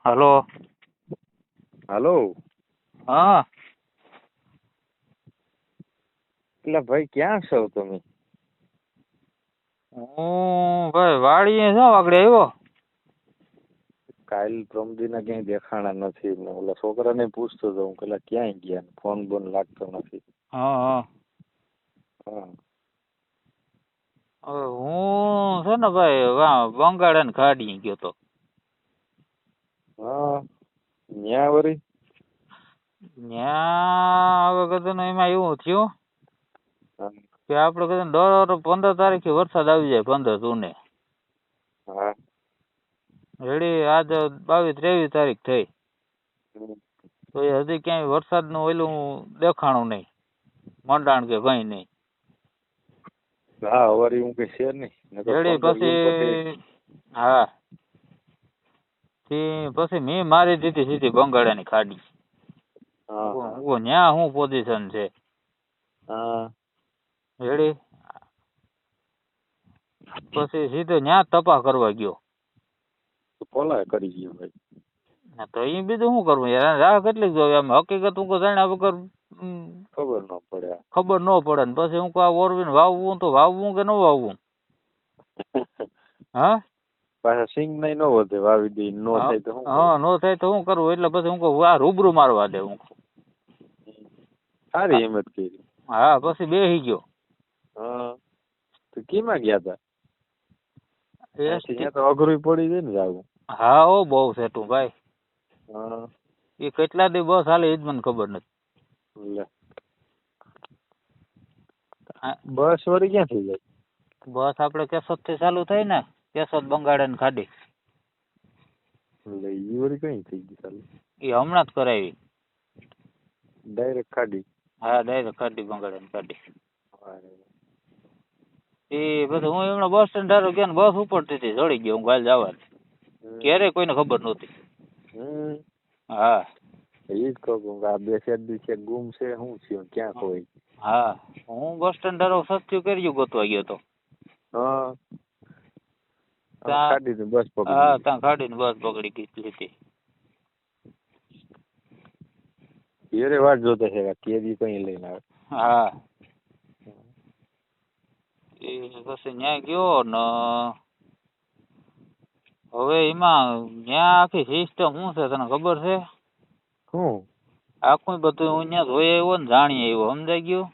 Hello. હાલો. હા. એટલે ભાઈ ક્યાં છો તમે? હું ભાઈ વાડીએ છો આગળ આવ્યો. કાલ પ્રમદીના ક્યાંય દેખાણા નથી ને ઓલા છોકરાને પૂછતો હતો હું પેલા ક્યાંય ગયા ફોન બોન લાગતો નથી. હા. હા. હવે હું છે ને ભાઈ બંગાળા ને ખાડી ગયો તો. હા. ન્યા વળી ત્યાં હવે કદાચ એમાં એવું થયું હા. કે આપડે કદાચ દર 15 તારીખે વરસાદ આવી જાય 15 જૂને. હા. રેડી આજ 22-23 તારીખ થઈ તો એ હજી ક્યાંય વરસાદનું ઓલું દેખાણું નહીં, મંડાણ કે કઈ નહીં. હા વળી હું કઈ છે નહીં રેડી 15 જૂન પછી. પછી હા પછી મેં મારી દીધી સીધી બંગાળાની ખાડી. હા. ન્યા શું પોઝિશન છે હા. રેડી પછી સીધો ન્યા તપા કરવા ગયો. કોલા કરી ગયો ભાઈ. તો એ બીજું શું કરવું યાર, રાહ કેટલી જોવી આમ હકીકત હું જાણ્યા વગર ખબર ન પડે. ખબર ન પડે ને પછી હું આ ઓરવીને વાવવું તો વાવવું કે ન વાવવું? હા પાછા સિંગ નહીં ન વધે વાવી દે નો થાય તો શું? હા નો થાય તો શું કરવું? એટલે પછી હું કહું આ રૂબરૂ મારવા દે હું. સારી હિંમત કરી. હા પછી બેસી ગયો. હા તો કેમાં ગયા હતા? એસટી. ત્યાં તો અઘરું પડી જાય ને જાવું. હા ઓ બહુ સેટું ભાઈ. હા. એ કેટલા દી બસ હાલે એ જ મને ખબર નથી. લે બસ વળી ક્યાં થઈ જાય? બસ આપણે કેશોદ થી ચાલુ થાય ને, કેશોદ બંગાળા ને ખાડી. એટલે ઈ વળી કઈ થઈ ગઈ ચાલુ? એ હમણાં જ કરાવી. ડાયરેક્ટ ખાડી? હા ડાયરેક્ટ ખાડી બંગાળા ને ખાડી. એ પછી હું એમણે બસ સ્ટેન્ડ ધારો ગયો ને બસ ઉપડતી હતી ચડી ગયો હું કાલ જવા. ક્યારે કોઈને ખબર નહોતી. હા એ જ કહું કે આ 2-4 દિવસે ગુમ છે શું થયું ક્યાં કોઈ? હા હું બસ સ્ટેન્ડ ધારો સસ્તું કર્યું ગોતવા ગયો તો. હા ખાડી ની બસ પકડી. હા ત્યાં ખાડી ની બસ પકડી લીધી. ઘેરે વાટ જોતા છે કેદી કઈ લઈને આવે. હા એ પછી ન્યા ગયો ને હવે એમાં ન્યા આખી સિસ્ટમ શું છે તને ખબર છે? શું? આખું બધું હું ત્યાં જોઈ આવ્યો ને જાણી આવ્યો સમજાઈ ગયું.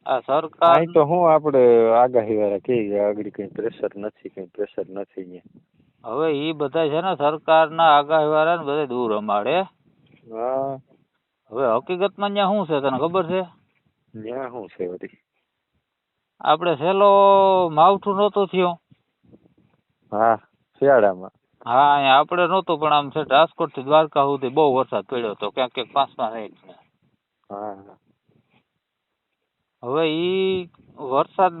આ સરકાર અહીં તો હું આપડે આગાહી વાળા કે આગળ કઈ પ્રેશર નથી અહીંયા. હવે ઈ બધા છે ને સરકારના આગાહી વાળા ને બધા દૂર રમાડે. હા હવે હકીકતમાં ત્યાં શું છે તને ખબર છે? ત્યાં શું છે વળી? આપણે છેલ્લો માવઠું નહોતું થયું. હા શિયાળામાં. હા અહીંયા આપણે નહોતું પણ આમ છે રાજકોટ થી દ્વારકા સુધી બહુ વરસાદ પડ્યો હતો ક્યાંક ક્યાંક 5 ઇંચ. હા હવે ઈ વરસાદ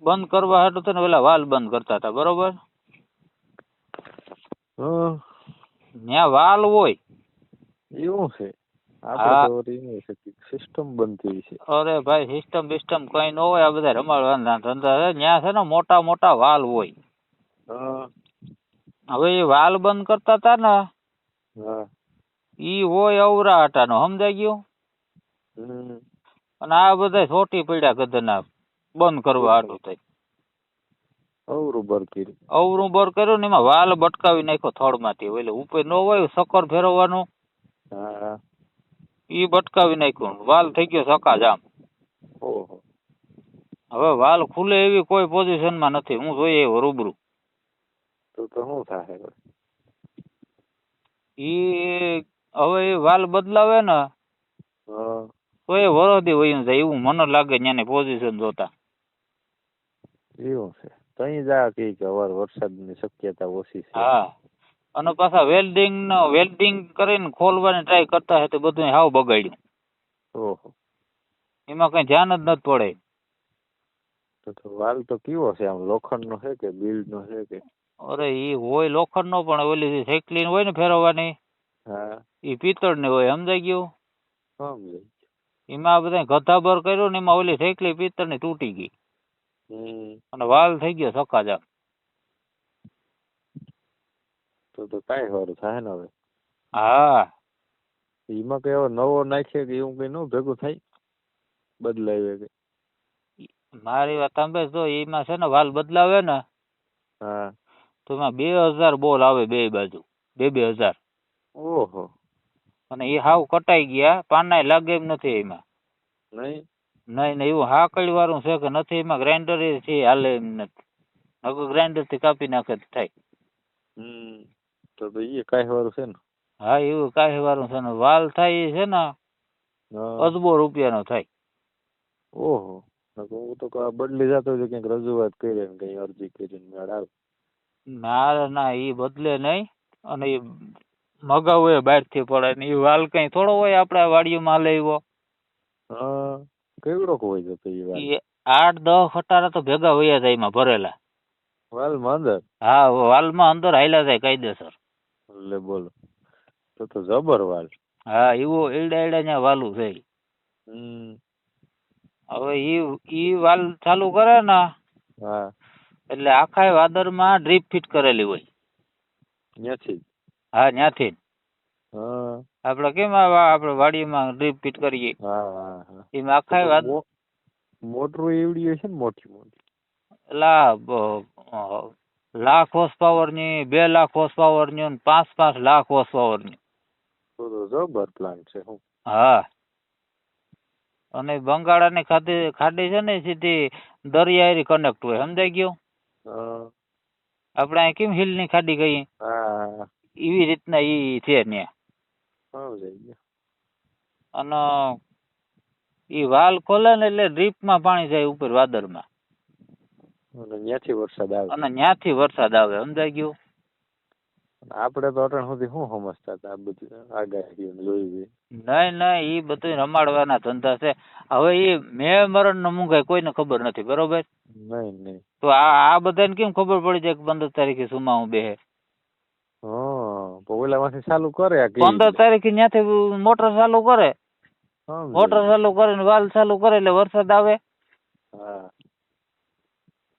બંધ કરવા હાટુ થઈને પેલા વાલ બંધ કરતા હતા બરોબર. ત્યાં વાલ હોય. એવું છે? આપણે તો યુનિવર્સિટી સિસ્ટમ બનતી છે. અરે ભાઈ સિસ્ટમ બિસ્ટમ કઈ ન હોય આ બધા રમાડવાના ધંધા છે. ત્યાં છે ને મોટા મોટા વાલ હોય. હવે એ વાલ બંધ કરતા હતા ને ઈ હોય અવરા હાટાનો સમજાઈ ગયું. અને આ બધા છોટી પડ્યા ગધના બંધ કરવા હાટું થઈ. અવરું બર કર્યું ને એમાં વાલ બટકાવી નાખ્યો થડમાંથી એટલે ઉપર ન હોય સકર ફેરવવાનું ઈ બટકાવી નાખ્યું વાલ થઈ ગયો સકાજામ. હવે વાલ ખુલે એવી કોઈ પોઝિશનમાં નથી. હું જોઈએ એવો રૂબરૂ. તો શું થાય? ઈ હવે એ વાલ બદલાવે ને તો એ વરદી વયું જાય એવું મને લાગે ત્યાંની પોઝિશન જોતા. એવું છે તઈ જા કે વરસાદની શક્યતા ઓછી છે. હા અને પાછા વેલ્ડિંગ કરીને ખોલવાની ટ્રાય કરતા હે તો બધું હાવ બગાડ્યું. ઓહો એમાં કઈ ધ્યાન જ નથી પડે. તો વાલ તો કેવો છે આમ લોખંડનો છે કે બિલ્ડનો છે કે? અરે ઈ હોય લોખંડનો પણ ઓલી સાયકલિન હોય ને ફેરવવાની ઈ પિત્તળની હોય સમજાઈ ગયું. એમાં બધા ગધાબર કર્યું ને એમાં ઓલી સાયકલી પિત્તળની તૂટી ગઈ અને વાલ થઈ ગયો સકાજામ. તો કાંઈ સારું થાય ને હવે. હા એમાં કઈ હવે નવો નાખીએ કે એવું કઈ ન ભેગું થાય બદલાવે કે. મારી વાત સાંભળ, જો એમાં છે ને વાલ બદલાવે ને હા. તો એમાં 2000 બોલ આવે બે બાજુ, 2000. ઓહો. અને એ હાવ કટાઈ ગયા, પાનાય લાગે એમ નથી એમાં. નહીં. નહીં એવું હાકડી વાળું છે કે નથી એમાં, ગ્રાઇન્ડર છે હાલે એમ નથી. હવે ગ્રાઇન્ડર થી કાપી નાખે તો થાય. તો એ કાંઈ સારું છે ને. હા એવું કાંઈ વાળું છે ને, વાલ થાય એ છે ને હા. અજબો રૂપિયાનો થાય. ઓહો. હું તો કહું આ બદલી જતો હોય તો કંઈક રજૂઆત કરીને કંઈ અરજી કરીને મેળ આવે. ના ના એ બદલે નહીં, અને એ મગાવું એ બહારથી પડે ને એ વાલ કઈ થોડો હોય આપણા વાડીઓમાં હાલે એવો. હા. કેવડોક હોય જતો એ વાલ. એ 8-10 ખટારા તો ભેગા વયા જાય એમાં ભરેલા. વાલમાં અંદર. હા વાલમાં અંદર હાલ્યા જાય કાયદેસર. લે બોલો. તો જબર વાલ. હા એવું એડા એડા ત્યાં વાલું છે. હવે ઈ વાલ ચાલુ કરે ને હા. એટલે આખા વાદળમાં ડ્રીપ ફિટ કરેલી હોય. ત્યાંથી. હા ત્યાંથી. હા. આપણે કેમ આપણે વાડીમાં ડ્રીપ ફિટ કરીએ હા. એમાં આખા મોટરું એવડી હશે ને, મોટી મોટી. લાખ હોર્સ પાવર ની, 2 લાખ હોર્સ પાવર ની, 5 લાખ હોર્સ પાવર ની. તો જબર પ્લાન્ટ છે હું. હા. અને બંગાળાની ખાડી છે ને સીધી દરિયારી કનેક્ટ હોય, સમજાઈ ગયું. આપણે અહીં કેમ હિલ ની ખાડી કહીએ એવી રીતના ઈ છે ત્યાં. અને ઈ વાલ ખોલે ને એટલે ડ્રીપમાં પાણી જાય ઉપર વાદળમાં. ત્યાંથી વરસાદ આવે. અને ત્યાંથી વરસાદ આવે, સમજાઈ ગયું. આપણે તો અટણ સુધી શું સમજતા હતા આ બધું આગાહી જોઈ. નહીં ઈ બધું રમાડવાના ધંધા છે. હવે ઈ મેં મરણ નો મૂંઘાય કોઈને ખબર નથી, બરોબર. નહીં. તો આ બધાને કેમ ખબર પડી જાય કે 15 તારીખે સુમા હું બેહે. ઓલામાંથી ચાલુ કરે 15 તારીખે ત્યાંથી મોટર ચાલુ કરે. મોટર ચાલુ કરીને વાલ ચાલુ કરે એટલે વરસાદ આવે.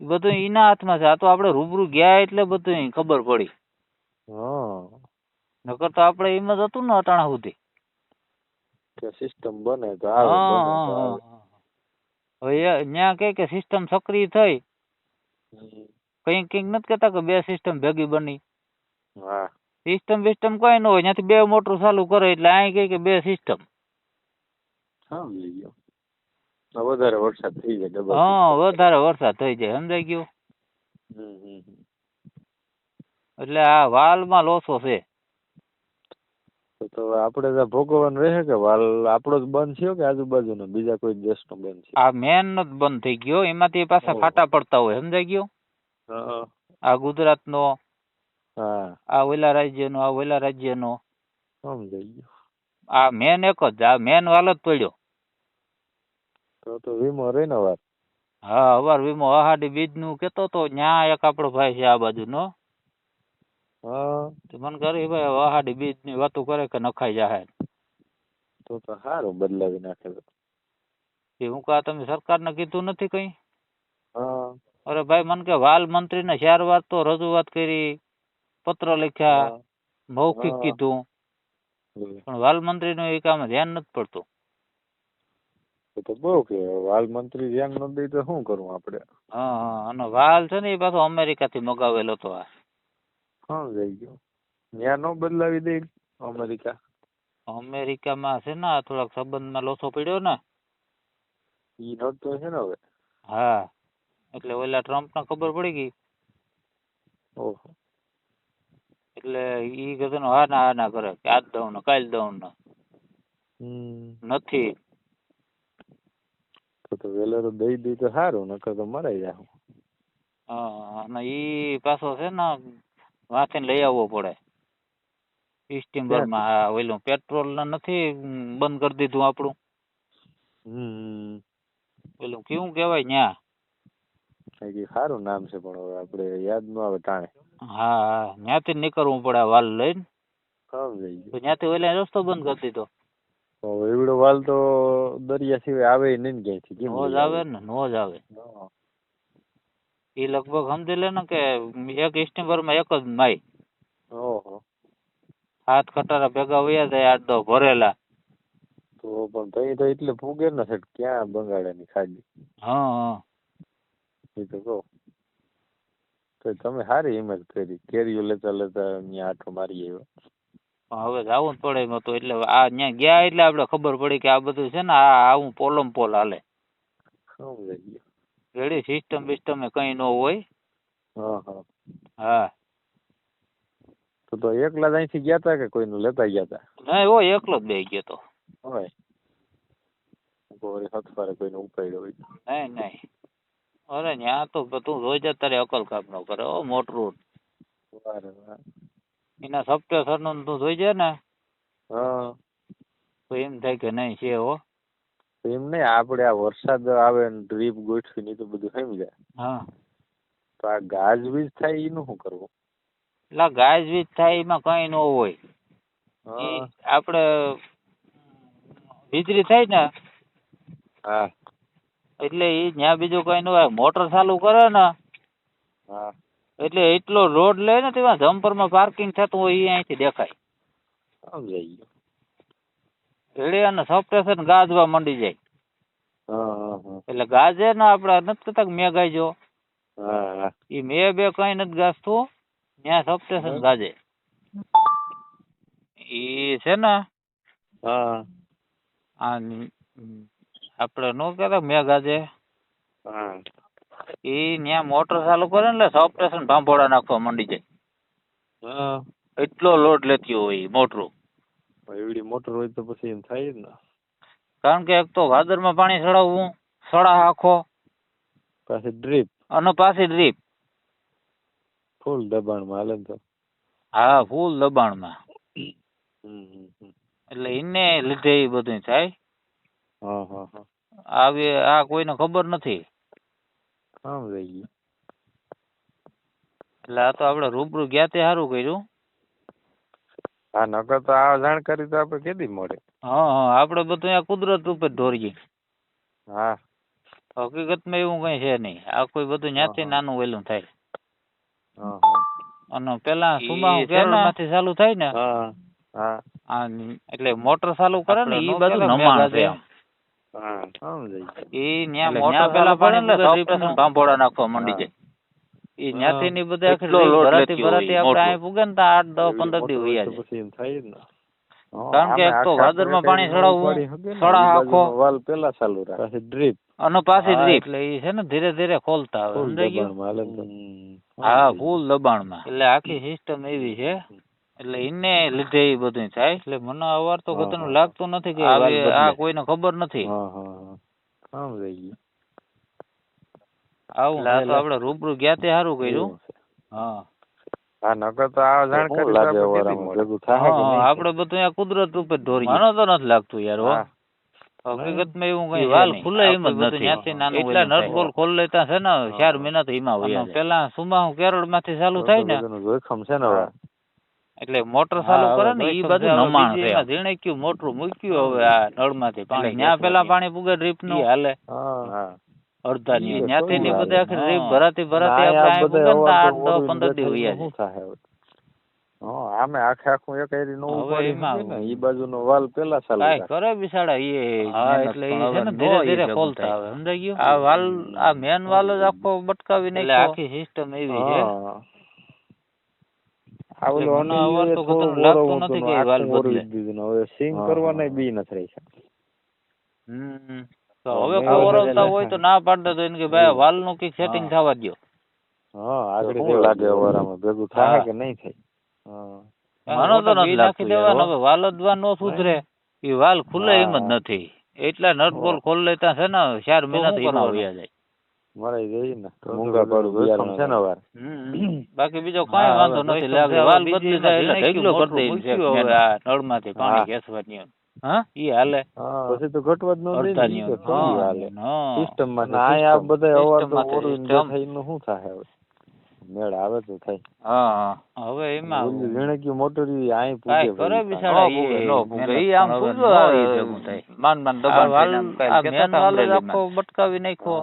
બધું એના હાથમાં છે. આ તો આપણે રૂબરૂ ગયા એટલે બધું ખબર પડી. નકર તો આપણે એમ જ હતું ને અટાણા સુધી. સિસ્ટમ બને તો આવે. હવે ત્યાં કે સિસ્ટમ સક્રિય થઈ. કંઈક નથી કહેતા કે 2 સિસ્ટમ ભેગી બની. સિસ્ટમ કોઈ ન હોય, ત્યાંથી 2 મોટર ચાલુ કરે એટલે અહીં કે 2 સિસ્ટમ. વધારે વરસાદ થઈ જાય. વધારે વરસાદ થઈ જાય, સમજાઈ ગયું. એટલે આ વાલમાં લોસો છે. તો આપણે ત્યાં ભોગવવાનું રહે કે વાલ આપણો જ બંધ થયો કે આજુબાજુનો બીજા કોઈ દેશનો બંધ થયો? આ મેન નો જ બંધ થઈ ગયો, એમાંથી પાછા ફાટા પડતા હોય, સમજાઈ ગયું. આ ગુજરાતનો, આ ઓલા રાજ્યનો, આ ઓલા રાજ્યનો. સમજાઈ ગયું. આ મેન એક જ, આ મેન વાલ જ પડ્યો. તો વીમો રહે ને વાર. હા અવાર વીમો અહાડી બીજ નું કેતો તો, ન્યા એક આપણો ભાઈ છે આ બાજુનો. મને કરે ભાઈ અહાડી બીજ ની વાતો કરે કે નખાઈ જાહે. તો સારું બદલાવી નાખે. હું કહા તમે સરકારને કીધું નથી કઈ? અરે ભાઈ મને કે વાલ મંત્રીને 4 વાર તો રજૂઆત કરી, પત્ર લખ્યા, મૌખિક કીધું, પણ વાલ મંત્રીનું એ કામ ધ્યાન નથી પડતું. તો બહુ કે વાલ મંત્રી ધ્યાન ન દે તો શું કરવું આપણે? અને વાલ છે ને એ પાછો અમેરિકાથી મગાવેલો હતો. જઈ ગયો ત્યાં નો બદલાવી દે અમેરિકા. અમેરિકામાં છે ને થોડાક સંબંધમાં લોસો પડ્યો ને. ઈ નડતો છે ને હવે. હા એટલે ઓલા ટ્રમ્પને ખબર પડી ગઈ. એટલે ઈ કહેતો હા ના કરે કે આજ દઉં ને કાલ દઉં ને. નથી તો વેલે તો દઈ દઈ તો સારું, નકર તો મરાઈ જાય. અને ઈ પાછો છે ને વાંચીને લઈ આવવો પડે સ્ટીમરમાં. ઓલું પેટ્રોલ નથી બંધ કરી દીધું આપણું. પેલું કેવું કેવાય ન્યા? સારું નામ છે પણ હવે આપણે યાદ ન આવે ટાણે. હા ત્યાંથી નીકળવું પડે વાલ લઈને. ત્યાંથી ઓલા રસ્તો બંધ કરી દીધો. એવડો વાલ તો દરિયા સિવાય આવે નહીં ક્યાંયથી. નો જ આવે ને, નો જ આવે. એ લગભગ સમજી લે ને કે એક સ્ટીમરમાં એક જ માય. ઓહો 7 ખટારા ભેગા વયા જાય 8-10 ભરેલા. તો પણ તઈ તો એટલે ફૂગે ને સેટ ક્યાં બંગાળાની ખાડી. હા એ તો કહો તો તમે સારી હિંમત કરી કેરીઓ લેતા લેતા અહીંયા આઠો મારી આવ્યો. હવે જવું જ પડે એમાં તો. એટલે આ ત્યાં ગયા એટલે આપણે ખબર પડી કે આ બધું છે ને આ આવું પોલમ પોલ હાલે. સમજાઈ ગયું. રેડી સિસ્ટમ બિસ્ટમ કઈ ન હોય. હા હા હા તો એકલા જ અહીંથી ગયા તા કે કોઈને લેતા ગયા તા? નહીં હોય એકલો જ બે ગયો તો. હોય હથવારે કોઈને ઉપાડ્યો હોય. નહીં નહીં અરે ત્યાં તો તું જોઈ જા તારે અકલ કામ ન કરે. મોટરું એના સપ્ટેસર નું તું જોઈ જાય ને તો એમ થાય કે નહીં છે. હો એમ નહીં આપણે આ વરસાદ આવે ને ડ્રીપ ગોઠવી ની તો બધું સમજાય. હા તો આ ગાજવીજ થાય એનું શું કરવું? એટલે ગાજવીજ થાય એમાં કઈ ન હોય. આપણે વીજળી થાય ને હા એટલે એ ત્યાં બીજું કઈ ન હોય. મોટર ચાલુ કરે ને હા એટલે એટલો રોડ લે ને તેમાં જમ્પરમાં પાર્કિંગ થતું હોય એ અહીંથી દેખાય. સમજાઈ ગયું. રેડી અને સબસ્ટેશન ગાજવા માંડી જાય. એટલે ગાજે ને આપણે નથી કહેતા કે મેં ગાયજો એ મેં બે કઈ નથી ગાજતું. ત્યાં સબસ્ટેશન ગાજે એ છે ને આપણે નો કહેતા મેં ગાજે એ ત્યાં મોટર ચાલુ કરે ને એટલે સબસ્ટેશન ભાંભોળા નાખવા માંડી જાય. એટલો લોડ લેતી હોય મોટરું. એવડી મોટર હોય તો પછી એમ થાય જ ને. કારણ કે એક તો ભાદરમાં પાણી ચડાવવું સડા આખો પાછી ડ્રીપ અને પાછી ડ્રીપ ફૂલ દબાણમાં હાલે ને તો. હા ફૂલ દબાણમાં. એટલે એને લીધે એ બધું થાય. આવી આ કોઈને ખબર નથી. એટલે આ તો આપણે રૂબરૂ ગયા તે સારું કર્યું. હા નકર તો આ જાણકારી તો આપણે કેદી મળે. હા આપણે બધું આ કુદરત ઉપર દોરીએ. હા હકીકતમાં એવું કઈ છે નહીં. આ કોઈ બધું ત્યાંથી નાનું વેલું થાય. અને પેલા સુમા કેરળમાંથી ચાલુ થાય ને એટલે મોટર ચાલુ કરે ને એ બાજુ નમાણ છે. એ ન્યા મોટર પેલા પાણી ભાંભોળા નાખવા માંડી જાય. એ ન્યાથી ની બધા ભરાતી ભરાતી આપણે અહીં પૂગે ને તો 8-10-15 દી વયા જાય. કારણ કે એક તો ભાદરમાં પાણી ચડાવવું સડા આખો વાલ પેલા ચાલુ રાખે પાછી ડ્રીપ અને પાછી ડ્રીપ. એટલે એ છે ને ધીરે ધીરે ખોલતા આવે. સમજાઈ ગયું? હા ફૂલ દબાણમાં. એટલે આખી સિસ્ટમ એવી છે. એટલે એને લીધે એ બધું થાય. એટલે મને અવાર તો કતનું લાગતું નથી કે આ કોઈને ખબર નથી. આવું તો આપણે રૂબરૂ ગયા તે સારું કર્યું. હા નકર તો આ જાણકારી આપણે બધું આ કુદરત ઉપર દોરી. મને તો નથી લાગતું યાર. હકીકતમાં એવું કઈ વાલ ખુલ્લે એમ જ નથી. એટલા નટ બોલ ખોલ લેતા છે ને 4 મહિના તો એમાં વયા જાય. પેલા સુમા કેરળ માંથી ચાલુ થાય ને જોખમ છે ને એટલે મોટર ચાલુ કરે ને એ બાજુ નમાણ છે. ઝીણક્યું મોટરું મૂક્યું હવે આ નળમાંથી પાણી. ત્યાં પેલા પાણી પૂગે ડ્રીપ નું હાલે અડધા ની ત્યાંથી ની બધા આખી ડ્રીપ ભરાતી ભરાતી આપણે 8-10-15 દી વયા જાય. આમે આખે આખું એક એરી નો ઉપાડી ઈ બાજુનો વાલ પેલા ચાલુ કાઈ કરે બિસાડા એ. હા એટલે એ છે ને ધીરે ધીરે ખોલતા આવે. સમજાઈ ગયું? આ વાલ આ મેન વાલ જ આખો બટકાવી નાખે. એટલે આખી સિસ્ટમ એવી છે. આ ઓલો અનિલ તો કતરું લાગતું નથી કે વાલ બદલે. હવે સિંગ કરવાના બી નથી રહી. તો હવે કોરવતા હોય તો ના પાડે તો એને કે ભાઈ વાલ નું કઈક સેટિંગ થવા દો. આગળ શું લાગે અવારામાં ભેગું થાય કે નહીં થાય? મને તો નથી નાખી દેવાનો. હવે વાલ જ નો સુધરે. એ વાલ ખુલ્લે એમ જ નથી. એટલા નટ બોલ ખોલ લેતા છે ને 4 મહિના તો એમાં વયા જાય. મરાઈ ગઈ ને મૂંગા પાડું બિયારણ છે ને વાર. બાકી બીજો કઈ વાંધો નથી. લાગે વાલ બદલી જાય એટલે ઢગલો કરી દે હવે આ નળમાંથી પાણી ખેંચવાની. હા ઈ હાલે પછી તો ઘટવા જ ન દે હાલે સિસ્ટમ માં. આ બધા અવાર તો ઓરું થાય નું શું થાય હવે? મેળ આવે તો થાય. હા હવે એમાં ઝીણક્યું મોટર આઈ પૂગે કરે બિચારા એ નો પૂગે. ઈ આમ પૂગો આવી ભેગું થાય. માન દબાણ આ મેન વાલ આખો બટકાવી નાખ્યો.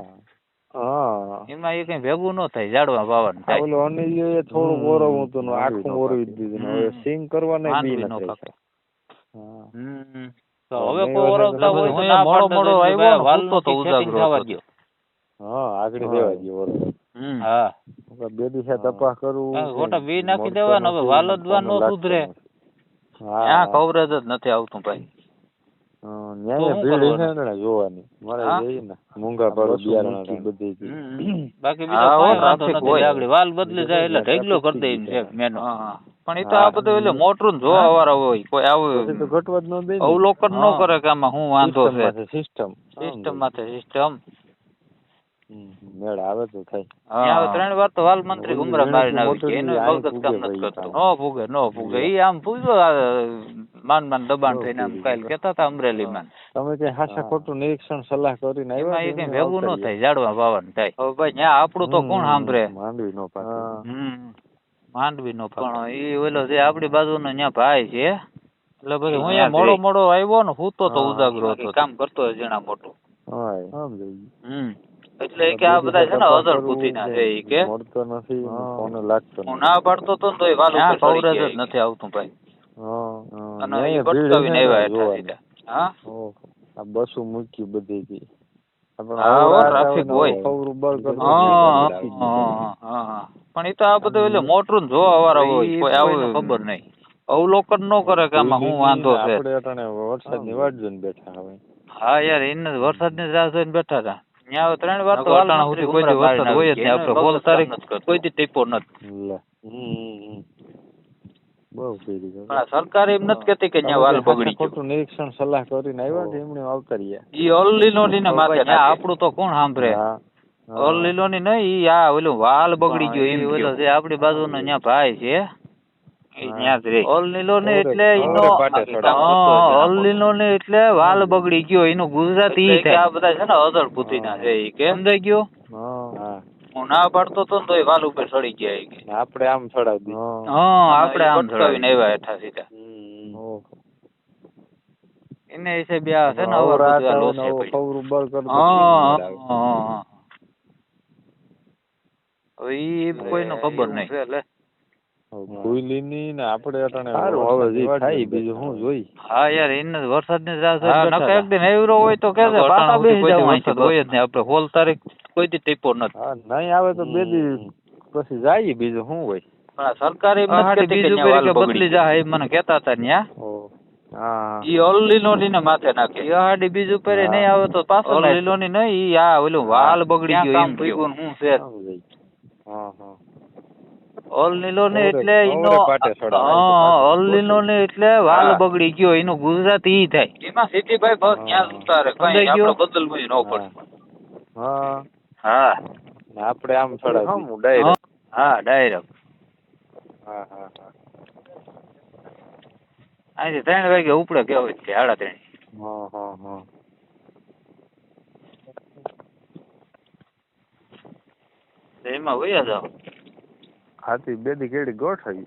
હા એમાં એ કઈ ભેગું ન થાય ઝાડવા વાવવાનું થાય. ઓલો અનિલ એ થોડું ઓરવું હતું આખું ઓરવી દીધું ને હવે સિંગ કરવાના બી માંડવી નો નથી. પાકે. હા તો હવે કોઈ ઓરવતા હોય તો ના મોડો પાડતા મોડો જજો, આવ્યો ને વાલ હું તો નું ઉજાગરો setting થવા હતો. દ્યો. હા આગળ દેવા દો ઓરવ. હા બે દિવસે તપાસ કરવું ખોટા બી નાખી દેવાના હવે વાલદવા નો સુધરે. ત્યાં કવરેજ જ નથી આવતું ભાઈ. ન્યાય ભીડ છે ને જોવાની મારે જઈએ ને મૂંગા પાડો બિયારણ બધી. બાકી બીજો કોઈ વાંધો નથી. આગળ વાલ બદલી જાય એટલે ઢગલો કરી દે છે મેનો. પણ એ તો આ બધું એટલે મોટરું જોવા વાળા હોય કોઈ પછી તો ઘટવા જ ન દે ને. અવલોકન ન કરે કે આમાં શું વાંધો છે. સિસ્ટમ માથે સિસ્ટમ મેળ આવે તો થાય. હવે 3 વાર તો વાલ મંત્રી ગુમરા મારીને આવી છે. એનું મગજ કામ નથી કરતું. ન ભૂગે ઈ આમ પૂછો માન દબાણ થઈને આમ કાલ કેતા હતા અમરેલી માં. તમે કઈ હાસા ખોટું નિરીક્ષણ સલાહ કરીને આવ્યા? એમાં એ કઈ ભેગું ન થાય ઝાડવા વાવવાનું થાય. હવે ભાઈ ત્યાં આપણું તો કોણ સાંભળે? માંડવી નો પાકે. માંડવી નો પણ ઈ ઓલો જે આપડી બાજુનો ત્યાં ભાઈ છે એટલે પછી હું અહીંયા મોડો આવ્યો ને હું તો ઉજાગરો હતો કામ કરતો હોય જેના મોટું. એટલે કે આ બધા છે ને અધર પૂતી ના છે ઈ કે મળતો નથી ફોન લાગતો હું ના પાડતો તો ને તો એ વાલ ઉપર કવરેજ જ નથી આવતું ભાઈ. અને એ ભટકાવીને આવ્યા હેઠા સીધા. હા આ બસો મૂકી બધી ગઈ. ટ્રાફિક હોય. પણ એ તો આ બધું એટલે મોટરું જોવા વાળા હોય કોઈ આવું ખબર નહીં. અવલોકન ન કરે કે આમાં શું વાંધો છે. આપણે અટાણે વરસાદની વાટ જોઈને બેઠા હવે. હા યાર એને વરસાદની રાહ જોઈને બેઠા હતા. ત્યાં 3 વાર તો વાલણા સુધી કોઈ વરસાદ હોય જ નહીં. આપણે બોલ તારીખ કોઈ દી ટીપો નથી. બહુ પીડી ગઈ. પણ સરકાર એમ નથી કેતી કે ત્યાં વાલ બગડી ગયું. ખોટું નિરીક્ષણ સલાહ કરીને આવ્યા છે એમણે આવતા રહ્યા. ઈ ઓલીલોની ને માથે ના આપણું તો કોણ સાંભળે? ઓલીલોની નહીં ઈ આ ઓલું વાલ બગડી ગયો એમ ઓલો જે આપડી બાજુનો ત્યાં ભાઈ છે ઓલીલોની એટલે એનો ઓલીલોની એટલે વાલ બગડી ગયો એનું ગુજરાતી ઈ થાય. આ બધા છે ને અધર પૂતી ના છે ઈ કે સમજાઈ ગયો? હું ના પાડતો તો ને તો વાલ ઉપર ચડી ગયા ઈ કે આપણે આમ ચડાવી દીધું. આપણે આમ ચડાવીને આવ્યા હેઠા સીધા. એને હિસાબે આ છે ને અવર બધું લોસ છે ભાઈ. હવે ઈ કોઈનો ખબર નહીં. ભૂલીની ને આપણે અટાણે હવે જે થાય બીજું હું જોઈ. હા યાર એને વરસાદની રાહ જોઈને નકા એક દિન એવરો હોય તો કે પાછા બેસી જવાનું છે. હોય જ ને આપણે 16 તારીખ કોઈ દી ટીપો નથી. હા નહીં આવે તો 2 દી પછી જાય બીજું શું હોય. પણ સરકાર એમ નથી કેતી કે બદલી જાય એમ મને કહેતા હતા ન્યા. ઈ ઓલીલોની ને માથે નાખે. ઈ હાડી બીજું પર નહીં આવે તો પાછો ઓલીલોની નહીં ઈ આ ઓલું વાલ બગડી ગયો એમ કીધું હું છે. ઓલીલોની એટલે એનો ઓલીલોની એટલે વાલ બગડી ગયો એનું ગુજરાતી ઈ થાય. એમાં સીટીભાઈ બસ ત્યાં ઉતારે કઈ આપણે બદલવું ન પડે. હા આપણે આમ ચડાવી ડાયરેક્ટ. હા ડાયરેક્ટ. અહીંથી 3 વાગે ઉપડે કેવું છે 3:30. એમાં વયા જાવ. હાથી 2 દી કેડી ગોઠવી.